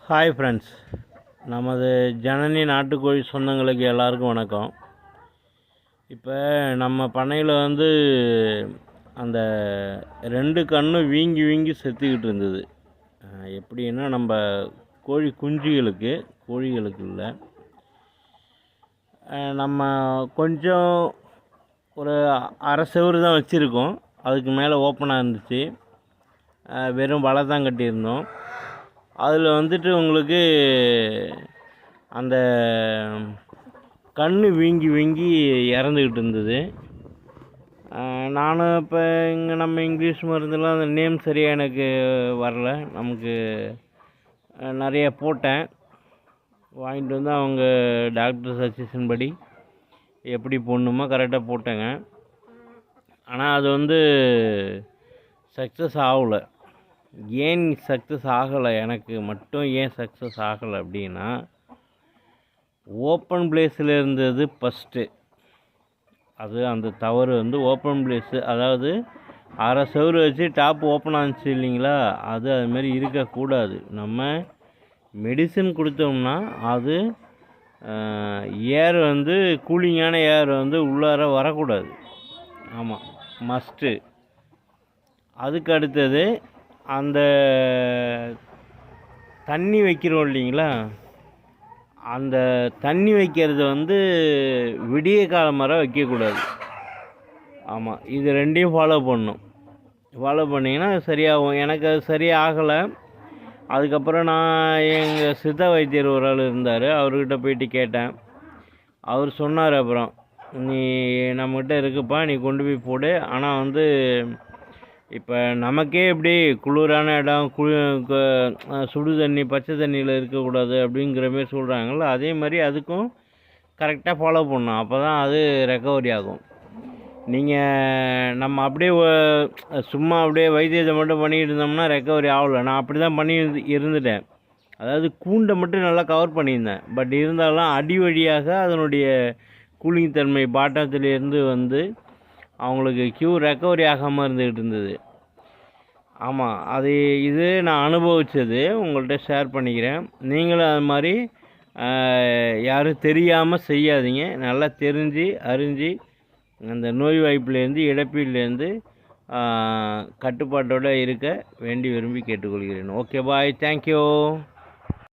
Hi friends, நமது ஜனனி நாட்டுக்கோழி சொந்தங்களுக்கு எல்லாருக்கும் வணக்கம். இப்போ நம்ம பண்ணையில் அந்த 2 கண்ணும் வீங்கி வீங்கி செத்துக்கிட்டு இருந்தது. எப்படின்னா நம்ம கோழிகளுக்கு இல்லை, நம்ம கொஞ்சம் ஒரு அரை செவரு தான் வச்சுருக்கோம். அதுக்கு மேலே ஓப்பனாக இருந்துச்சு. வெறும் வலை தான் கட்டியிருந்தோம். அதில் உங்களுக்கு அந்த கண்ணு வீங்கி வீங்கி இறந்துக்கிட்டு இருந்தது. நானும் இப்போ இங்கே நம்ம இங்கிலீஷ் மருந்துலாம் அந்த நேம் சரியாக எனக்கு வரல. நமக்கு நிறைய போட்டேன், வாங்கிட்டு வந்து அவங்க டாக்டர் சஜஷன் படி எப்படி போடணுமோ கரெக்டாக போட்டேங்க. ஆனால் அது சக்ஸஸ் ஆகலை. ஏன் சக்ஸஸ் ஆகலை, எனக்கு மட்டும் ஏன் சக்ஸஸ் ஆகலை அப்படின்னா, ஓப்பன் பிளேஸில் இருந்தது ஃபஸ்ட்டு. அந்த தவறு ஓப்பன் பிளேஸு, அதாவது அரை செவரு வச்சு டாப் ஓப்பன் ஆச்சு இல்லைங்களா, அதுமாரி இருக்கக்கூடாது. நம்ம மெடிசன் கொடுத்தோம்னா அது ஏர் கூலிங்கான ஏர் உள்ளார வரக்கூடாது. ஆமாம், மஸ்ட்டு. அதுக்கு அடுத்தது அந்த தண்ணி வைக்கிறோம் இல்லைங்களா, அந்த தண்ணி வைக்கிறது விடிய காலம் வரை வைக்கக்கூடாது. ஆமாம், இது ரெண்டையும் ஃபாலோ பண்ணணும். ஃபாலோ பண்ணிங்கன்னா சரியாகும். எனக்கு அது சரியாகலை. அதுக்கப்புறம் நான் எங்கள் சித்த வைத்தியர் ஒரு ஆள் இருந்தார், அவர்கிட்ட போயிட்டு கேட்டேன். அவர் சொன்னார், அப்புறம் நீ நம்மக்கிட்ட இருக்குப்பா, நீ கொண்டு போய் போடு. ஆனால் இப்போ நமக்கே இப்படி குளிரான இடம், சுடு தண்ணி, பச்சை தண்ணியில் இருக்கக்கூடாது அப்படிங்கிற மாரி சொல்கிறாங்கள்ல, அதே மாதிரி அதுக்கும் கரெக்டாக ஃபாலோ பண்ணணும். அப்போ தான் அது ரெக்கவரி ஆகும். நம்ம அப்படியே சும்மா அப்படியே வைத்தியத்தை மட்டும் பண்ணிக்கிட்டு இருந்தோம்னா ரெக்கவரி ஆகலை. நான் அப்படி தான் பண்ணி இருந்துட்டேன். அதாவது கூண்டை மட்டும் நல்லா கவர் பண்ணியிருந்தேன். பட் இருந்தாலும் அடி வழியாக அதனுடைய கூலிங் தன்மை பாட்டத்திலேருந்து அவங்களுக்கு ரெக்கவரி ஆகாமல் இருந்துக்கிட்டு இருந்தது. ஆமாம், இது நான் அனுபவித்தது, உங்கள்கிட்ட ஷேர் பண்ணிக்கிறேன். நீங்களும் அது மாதிரி யாரும் தெரியாமல் செய்யாதீங்க. நல்லா தெரிஞ்சு அறிஞ்சு அந்த நோய் வாய்ப்புலேருந்து, இழப்பீடுலேருந்து கட்டுப்பாட்டோடு இருக்க வேண்டி விரும்பி கேட்டுக்கொள்கிறேன். ஓகே, பாய், தேங்க்யூ.